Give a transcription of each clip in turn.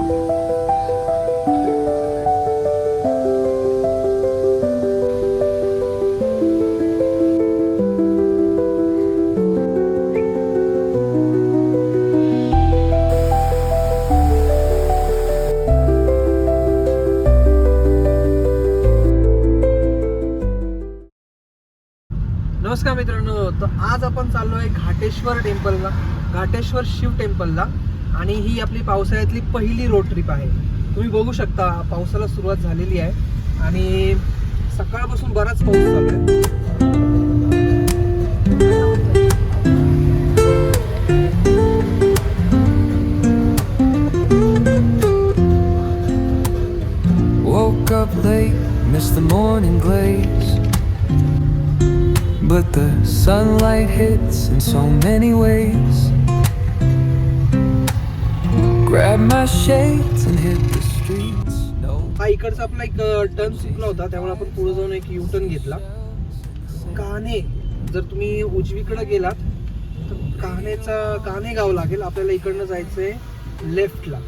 नमस्कार मित्रांनो, तर आज आपण चाललो आहे घाटेश्वर टेम्पलला, घाटेश्वर शिव टेम्पलला. आणि ही आपली पावसाळ्यातली पहिली रोड ट्रिप आहे. तुम्ही बघू शकता पावसाला सुरुवात झालेली आहे आणि सकाळपासून बराच पाऊस चालू आहे. Woke up late, missed the morning glaze, but the sunlight hits in so many ways. Grab my shades and hit the streets. No. हा इकडचा आपला एक टर्न चुकला होता, त्यामुळे आपण पुढे जाऊन एक यू टर्न घेतला. कान्हे, जर तुम्ही उजवीकडे गेलात तर कान्हे गाव लागेल. आपल्याला इकडनं जायचंय लेफ्टला.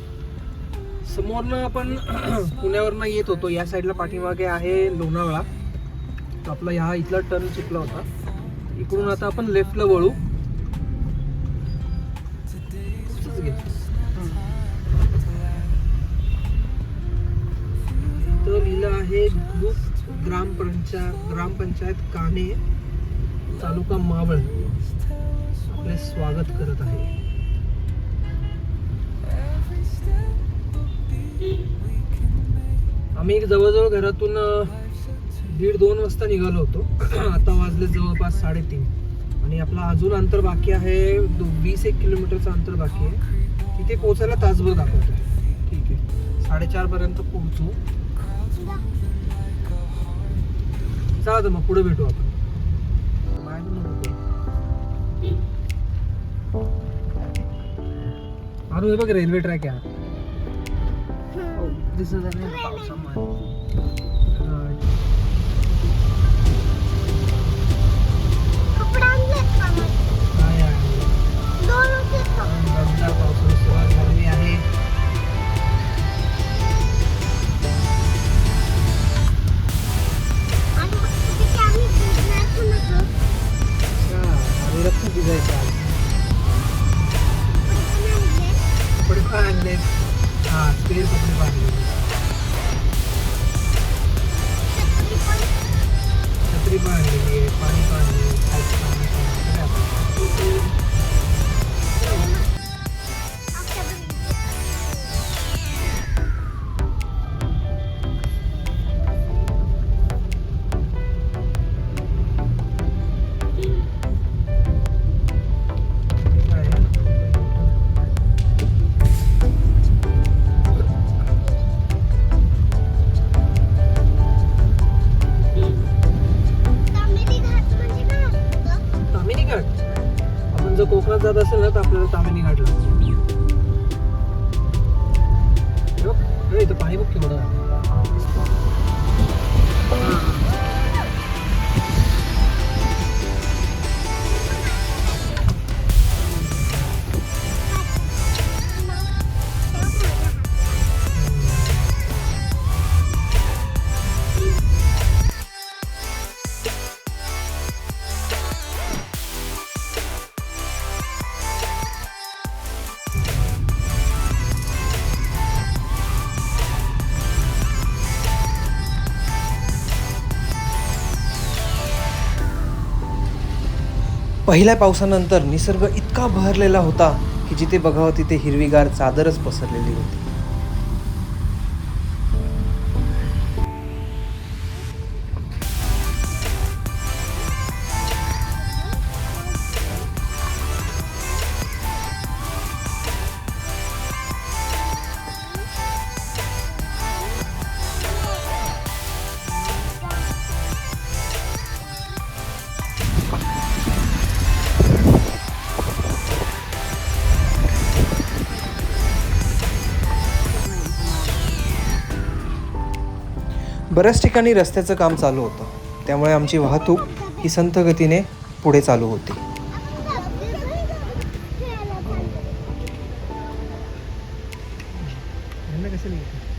समोरनं आपण पुण्यावरनं येत होतो, या साईडला पाठीमागे आहे लोणावळा. आपला ह्या इथला टर्न चुकला होता. इकडून आता आपण लेफ्टला वळू. इथं लिहिलं आहे ग्रुप ग्रामपंचायत कान्हे, तालुका मावळ आपले स्वागत करत आहे. आम्ही जवळजवळ घरातून 1:30-2 वाजता निघालो होतो. आता वाजले जवळपास 3:30 आणि आपला अजून अंतर बाकी आहे. 20-1 किलोमीटरचं अंतर बाकी आहे. तिथे पोहोचायला तासभर दाखवतो. ठीक आहे, 4:30 पर्यंत पोहोचू. चला तर मग पुढे भेटू आपण. अरे हे बघ, रेल्वे ट्रॅक आहे. दिसत आहे पावसामुळे. पावसाला सुरुवात झालेली आहे. कपडे पण आणले. हा, ते कपडे बांधले. छत्री पण आणलेली आहे, पाणी पण आणले. जर कोकणात जात असेल ना तर आपल्याला तामिनी घाट लागतो. इथं पाणी बघ केवढं. पहिल्या पावसानंतर निसर्ग इतका बहरलेला होता की जिथे बघावं तिथे हिरवीगार चादरच पसरलेली होती. बऱ्याच ठिकाणी रस्त्याचं काम चालू होतं, त्यामुळे आमची वाहतूक ही संथ गतीने पुढे चालू होती. यांना कशाला घेते?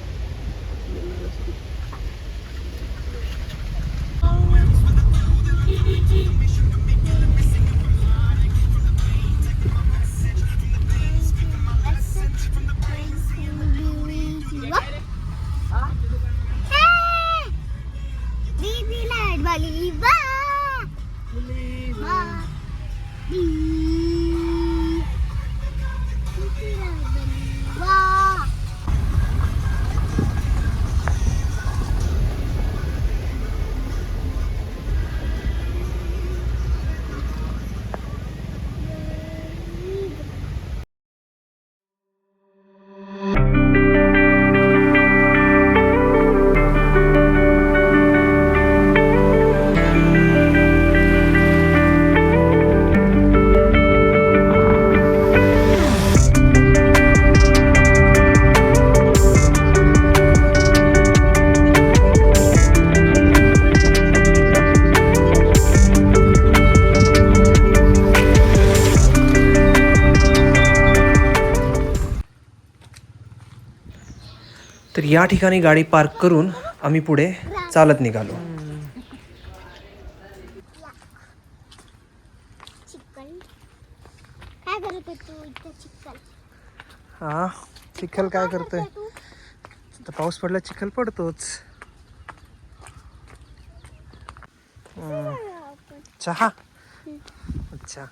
तर या ठिकाणी गाडी पार्क करून आम्ही पुढे चालत निघालो. काय करत तू इथं चिखल? हा, चिखल काय करतोय? तर पाऊस पडला चिखल पडतोच. चहा. अच्छा,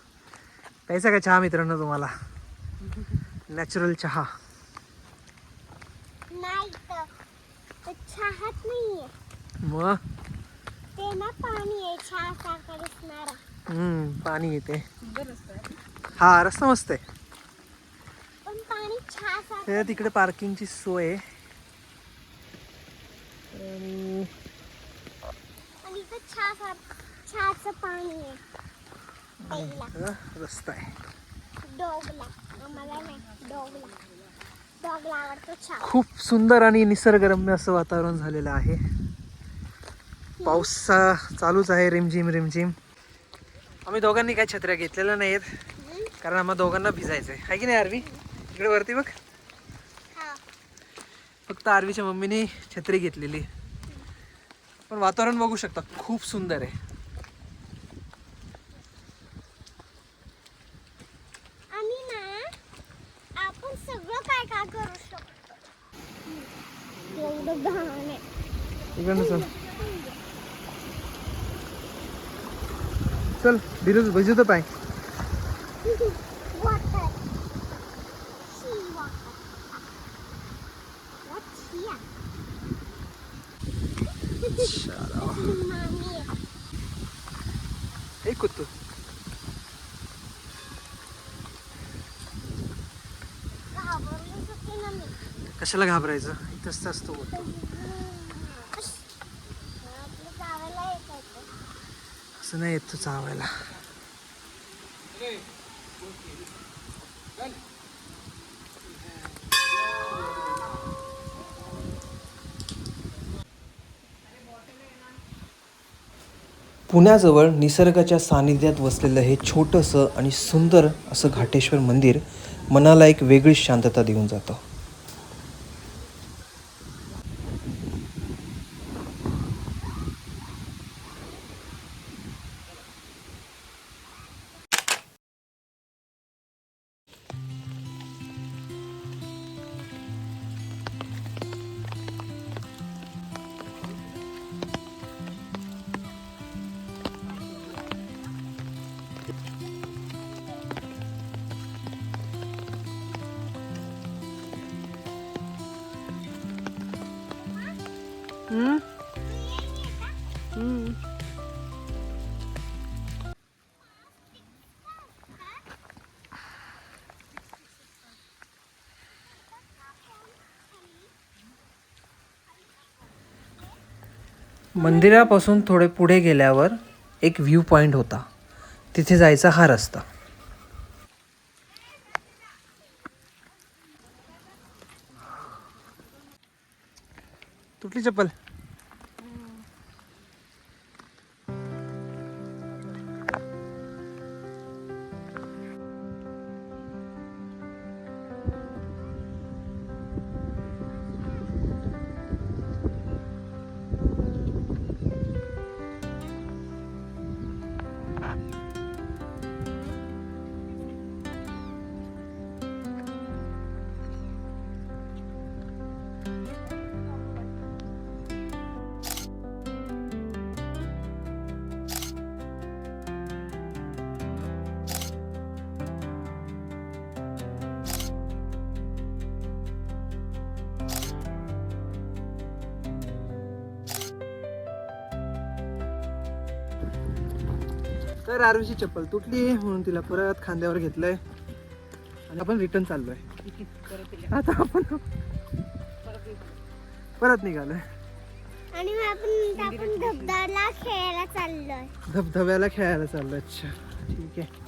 प्यायचा का चहा मित्रांनो तुम्हाला? नॅचरल चहा. नाही तर चहाच नाहीये, मग ते ना पाणी आहे चहा सारखं दिसणारा. पाणी येते. हा, रस्ता मस्त आहे. पण पाणी चहा सारखं. ते तिकडे पार्किंगची सोय आहे. आणि इथं चहाचं पाणी आहे. प्यायला रस्ता आहे. डॉगला, आम्हाला नाही डॉगला आवडतो चहा. खूप सुंदर आणि निसर्गरम्य असं वातावरण झालेलं आहे. पाऊस चालूच आहे, रिमझिम रिमझिम. आम्ही दोघांनी काही छत्र्या घेतलेल्या नाहीत, कारण आम्हाला दोघांना भिजायचंय, आहे की नाही आरवी? इकडे वरती बघ, हा. फक्त आरवीच्या मम्मीने छत्री घेतलेली. पण वातावरण बघू शकता, खूप सुंदर आहे. आणि ना आपण सगळं काय काय करू शकतो. एवढं घाण आहे. इकडनं चल भिजू तर पाय. Water. Sea water. What's here? Mommy. एक कुत्तू. घाबरली होती ना मी. कशाला घाबरायचं, इथंच असतो. आपलं जायला येत. असं नाही येत तू चावायला. पुण्याजवळ निसर्गाच्या सानिध्यात वसलेलं हे छोटंसं आणि सुंदर असं घाटेश्वर मंदिर मनाला एक वेगळीच शांतता देऊन जातं. मंदिरापासून थोडे पुढे गेल्यावर एक व्ह्यू पॉइंट होता, तिथे जायचा हा रस्ता. तुटली चप्पल. तर आरवीची चप्पल तुटली म्हणून तिला परत खांद्यावर घेतलंय आणि आपण रिटर्न चाललोय. आता आपण परत निघालोय. आणि मग आपण धबधब्याला खेळायला चाललोय. धबधब्याला खेळायला चाललोय. अच्छा ठीक आहे.